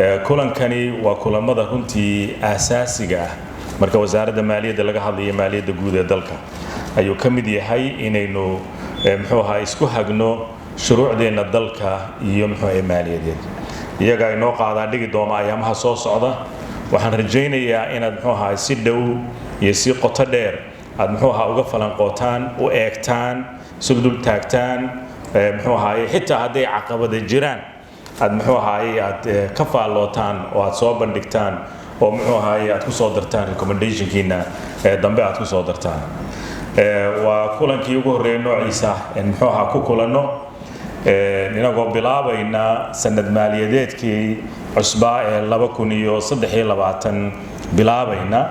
kulankani waa kulamada runtii aasaasiga ah marka wasaaradda maaliyadda laga hadlayo maaliyadda guud ee dalka ayuu ka mid yahay inaynu isku hagno shuruucdeena dalka iyo maaliyadeed iyaga inoo qaadaa dhigi doona ayaamaha soo socda waxaan rajaynayaa inaad si dhow iyo si qoto dheer aad uga falanqootaan u eegtaan subdul taagtaan xitaa hadday caqabada jiraan aad aad ka faallootaan oo aad soo bandhigtaan oo aad ku soo dartaan recommendationkiina dambe aad ku soo dartaan waa kulankii ugu horeeyay noociisa ku kulanno inagoo bilaabayna sanad maaliyadeedkii cusbaa ee 2023 bilaabayna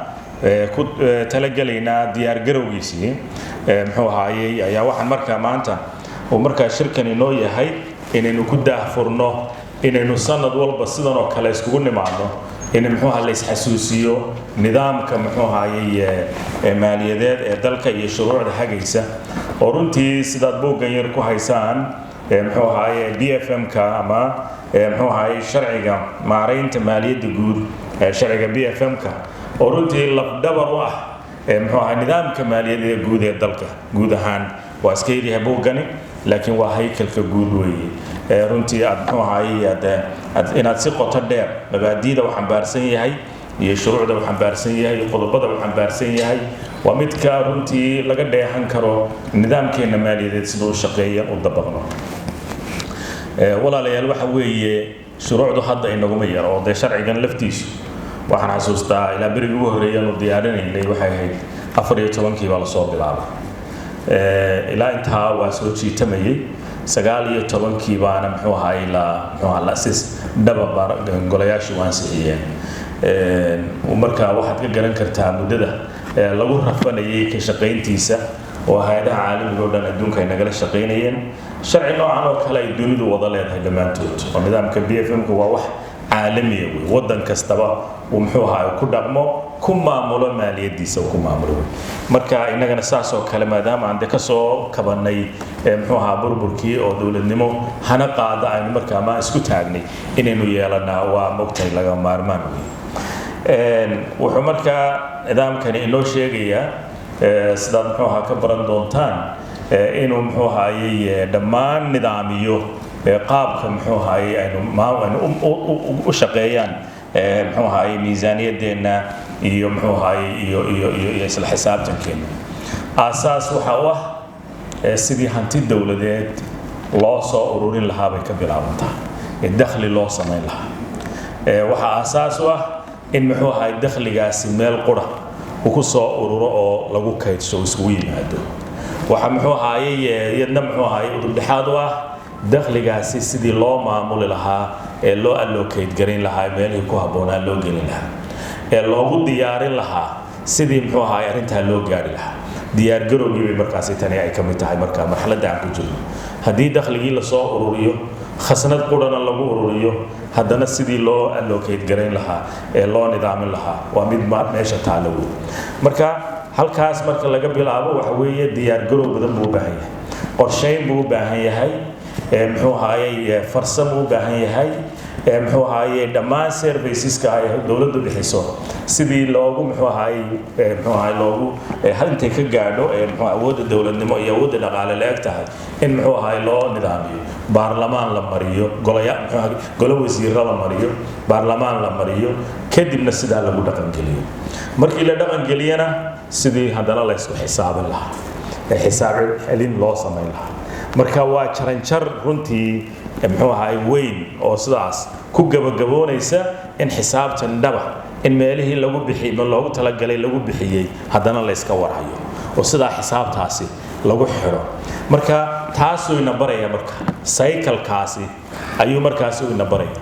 ku talagalaynaa diyaar garowgiisii ayaa waxaan maanta oo shirkan inoo yahay inaynu ku daahfurno inaynu sanad walba sidan oo kale iskugu nimaadno in la isxasuusiyo nidaamka maaliyadeed ee dalka iyo shuruucda hagaysa oo runtii sidaad buuggan yar ku haysaan BFM-ka ama sharciga maaraynta maaliyadda guud sharciga BFM-ka oo runtii lafdhabar u ah nidaamka maaliyadeed guud ee dalka guud ahaan waa iska yaryahay buuggani laakiin waa haykalka guud weeye runtii aad inaad si qoto dheer mabaadiida uu xambaarsan yahay iyo shuruucda uu xambaarsan yahay iyo qodobada uu xambaarsan yahay waa midka runtii laga dheehan karo nidaamkeena maaliyadeed sidoo shaqeeya u dabaqno walaalayaal waxa weeye shuruucdu hadda inaguma yar oo sharcigan laftiisu waxaan xasuustaa ilaa berigii ugu horreeyay oo diyaarinaynay waxay ahayd 14 baa la soo bilaabay ilaa intaa waa soo jiitamayay 19 baana la asis dhaba golayaashu waan sixiyeen marka waxaad ka garan kartaa muddada lagu rafanayay ka shaqayntiisa oo hay'adaha caalamiga oo dhan adduunka ay nagala shaqaynayeen sharci noocan oo kale ay dunidu wada leedahay dhammaantood oo nidaamka BFM-ka waa wax caalami ah wadan kastaba uu ku dhaqmo ku maamulo maaliyadiisa ku maamulo marka inagana saas oo kale maadaama aan ka soo kabanay burburkii oo dawladnimo hana qaada aynu markaa ma isku taagnay inaynu yeelanaa waa mogtay laga maarmaan wuxuu markaa nidaamkani inoo sheegayaa sidaad ka baran doontaan inuu dhammaan nidaamiyo qaabka aynu u shaqeeyaan miisaaniyadeenna iyo isla xisaabtankeena aasaas waxa u ah sidii hanti dawladeed loo soo ururin lahaa bay ka bilaabantaa dakhli loo samayn lahaa waxa aasaas u ah in dakhligaasi meel qura uu ku soo ururo oo lagu kaydsho isugu yimaado waxa yadna udubdhexaad u ah dakhligaasi sidii loo maamuli lahaa ee loo allocate garin lahaa meelihii ku habboonaa loo gelin lahaa ee loogu diyaarin lahaa sidii arrintaa loo gaari lahaa diyaar garowgii bay markaasi tani ay ka mid tahay markaa marxaladda aan ku jirno haddii dakhligii lasoo ururiyo khasnad qurana lagu ururiyo haddana sidii loo allocate garin lahaa ee loo nidaamin lahaa waa mid meesha taalo wey marka halkaas marka laga bilaabo waxa weeye diyaar garow badan buu u baahan yahay qorshayn buu u baahan yahay farsamo u baahan yahay dhammaan serviceska ay dawladdu bixiso sidii loogu loogu intay ka gaadho awoodda dawladnimo iyo awoodda dhaqaale la eg tahay in loo nidaamiyo baarlamaan la mariyo golo wasiirro la mariyo baarlamaan la mariyo kadibna sidaa lagu dhaqangeliyo markii la dhaqangeliyana sidii haddana la isku xisaabin lahaa xisaab celin loo samayn lahaa marka waa jaranjar runtii weyn oo sidaas ku gabagaboonaysa in xisaabtan dhaba in meelihii loogu talagalay lagu bixiyey haddana la iska warhayo oo sidaa xisaabtaasi lagu xiro marka taasuu ina baraya marka cyclekaasi ayuu markaasi ina baraya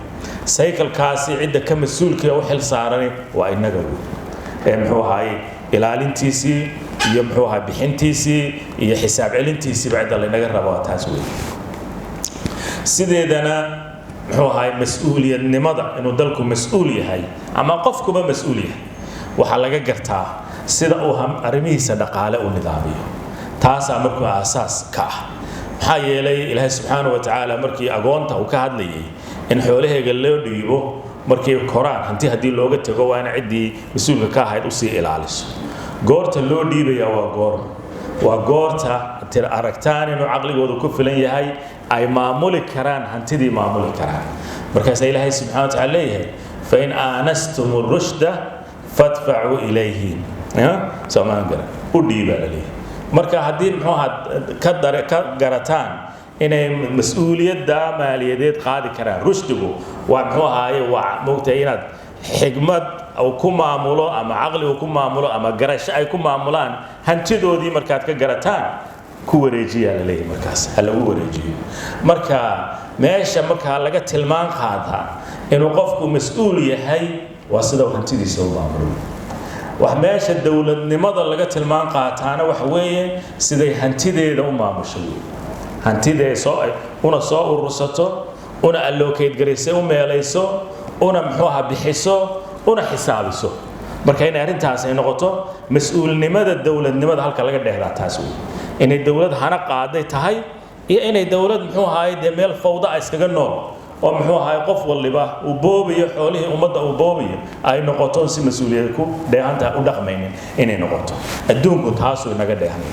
cyclekaasi cidda ka mas-uulka u xil saaran waa inaga ilaalintiisii iyo bixintiisii iyo xisaab celintiisiiba cidda laynaga rabo taas wey sideedana mas-uuliyadnimada inuu dalku mas-uul yahay ama qofkuba mas-uul yahay waxaa laga gartaa sida uu arrimihiisa dhaqaale u nidaamiyo taasaa markuu aasaas ka ah maxaa yeelay ilaahay subxaana wa tacaala markii agoonta uu ka hadlayay in xoolaheega loo dhiibo markay koraan hanti haddii looga tago waa in ciddii mas-uulka ka ahayd usii ilaaliso goorta loo dhiibaya waa goorta aragtaan inuu caqligooda ku filan yahay ay maamuli karaan hantidii maamuli karaan markaasaa ilaahay subxaana watacaala leeyahay fain aanastum rushda fadfacuu ilayhi soomaan garan u dhiibaa la leeyahay marka haddii muxuu ahaa ka garataan inay mas-uuliyadda maaliyadeed qaadi karaan rushdigu waa muxuu ahaaye waa moogtahay inaad xigmad uu ku maamulo ama caqli uu ku maamulo ama garasho ay ku maamulaan hantidoodii markaad ka garataan ku wareejiyaa la leeyahay markaas ha lagu wareejiyo marka meesha markaa laga tilmaan qaadaa inuu qofku mas-uul yahay waa sida hantidiisa u maamulo wax meesha dowladnimada laga tilmaan qaataana waxa weeye siday hantideeda u maamusho hantidee una soo urursato una allocate garaysay u meelayso una muxuu ahaa bixiso una xisaabiso marka inay arrintaas ay noqoto mas-uulnimada dowladnimada halka laga dheehdaa taas wey inay dowlad hana qaaday tahay iyo inay dowlad muxuu ahaay dee meel fawda ah iskaga nool oo muxuu ahaay qof waliba uu boobayo xoolihii ummadda uu boobayo ay noqoto si mas-uuliyad ku dheehantaa u dhaqmaynin inay noqoto adduunku taasuu inaga dheehanay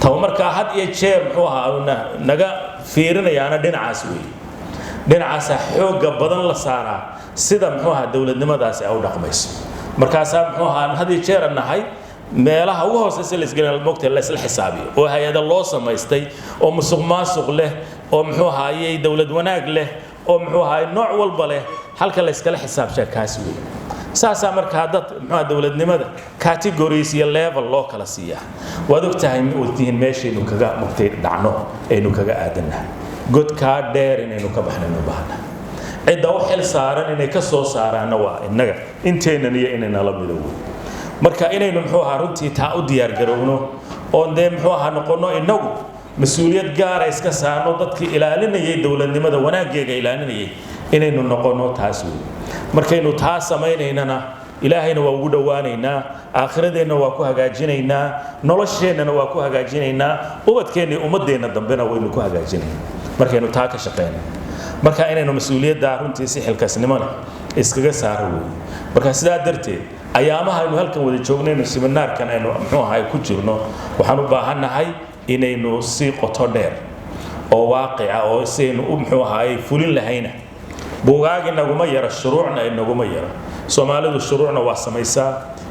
tawa markaa had iyo jeer muxuu ahaa naga fiirinayaana dhinacaas wey dhinacaasa xoogga badan la saaraa sida muxuu ahaa dowladnimadaasi ay u dhaqmayso markaasaa muxuu ahaa had iyo jeer nahay meelaha ugu hooseysa la isgelin moogtay la isla xisaabiyo oo hay-ada loo samaystay oo musuq maasuq leh oo muxuu ahaayey dowlad wanaag leh oo muxuu ahaayey nooc walba leh halka la iskala xisaabshaa kaasi wey saasaa markaa dad muxuu dowladnimada categories iyo level loo kala siiyaa waad ogtahay wadiin meeshaynu kaga mugtay dhacno aynu kaga aadannahay godkaa dheer inaynu ka baxnaynu baahna cidda u xil saaran inay ka soo saaraanna waa innaga inteennan iyo inaynala midowey marka inaynu muxuu ahaa runtii taa u diyaargarowno oon dee muxuu ahaa noqonno innagu mas-uuliyad gaara iska saarno dadkii ilaalinayay dowladnimada wanaaggeega ilaalinayay inaynu noqonno taas wey markaynu taa samaynaynana ilaahayna waa ugu dhowaanaynaa aakhiradeenna waa ku hagaajinaynaa nolosheennana waa ku hagaajinaynaa ubadkeenna iyo ummaddeenna dambena waynu ku hagaajinaynaa markaynu taa ka shaqeyno marka inaynu mas-uuliyadda runtii si xilkasnimona iskaga saaro wey marka sidaa darteed ayaamaha aynu halkan wada joognayno seminaarkan aynu muxuu ahay ku jirno waxaan u baahannahay inaynu si qoto dheer oo waaqica oo isaynu u muxuu ahay fulin lahayna buugaag inaguma yara shuruucna inaguma yara soomaalidu shuruucna waa samaysaa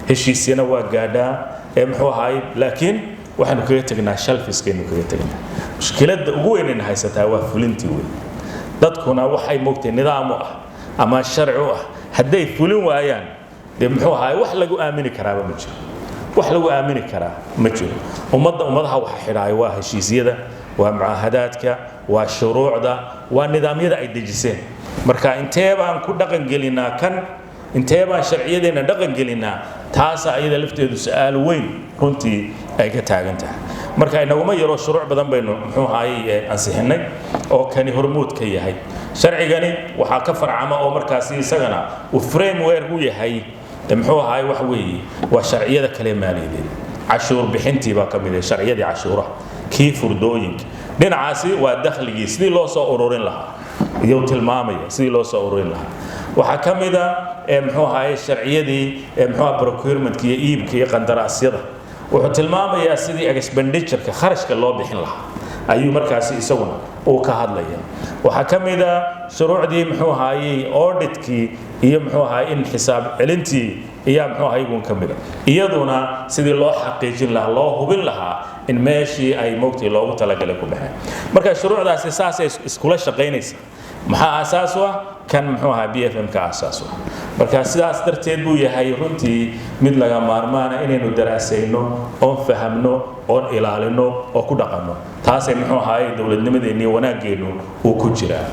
heshiisyana waa gaadhaa ee muxuu ahay laakiin waxaanu kaga tegnaa shalfiskaynu kaga tegnaa mushkiladda ugu weynayna haysataa waa fulintii wey dadkuna waxay moogtay nidaam u ah ama sharci u ah hadday fulin waayaan dee muxuu ahaay wax lagu aamini karaaba ma jiro wax lagu aamini karaa ma jiro ummadaha waxa xidhaay waa heshiisyada waa mucaahadaadka waa shuruucda waa nidaamyada ay dejiseen marka intee baan ku dhaqan gelinaa kan intee baan sharciyadeena dhaqan gelinaa taasa iyada lafteedu su'aal weyn runtii ay ka taagan tahay marka inaguma yaro shuruuc badan baynu muxuu ahaayey ansixinay oo kani hormuud ka yahay sharcigani waxaa ka farcama oo markaasi isagana uu framework u yahay muxuu ahaay wax weeye waa sharciyada kale maaliyadeed cashuur bixintii baa ka mid ah sharciyadii cashuuraha kii furdooyinka dhinacaasi waa dakhligii sidii loo soo ururin lahaa iyo tilmaamaya sidii loo soo ururin lahaa waxaa ka mid ah muxuu ahaay sharciyadii muxuu ahaa procurementka iyo iibka iyo qandaraasyada wuxuu tilmaamayaa sidii expenditureka kharashka loo bixin lahaa ayuu markaasi isaguna uu ka hadlaya waxaa ka mid ah shuruucdii muxuu ahaayey auditkii iyo muxuu ahaay in xisaab celintii iyo muxuu ahaay igun ka mid ah iyaduna sidii loo xaqiijin lahaa loo hubin lahaa in meeshii ay moogtay loogu talagalay ku baxeen marka shuruucdaasi saasay iskula shaqaynaysa maxaa aasaas u ah kan muxuu ahaa BFM ka aasaas u ah marka sidaas darteed buu yahay runtii mid laga maarmaana inaynu daraasayno oon fahamno oon ilaalino oo ku dhaqanno taasay muxuu ahaay dowladnimadeenni wanaaggeenu uu ku jiraa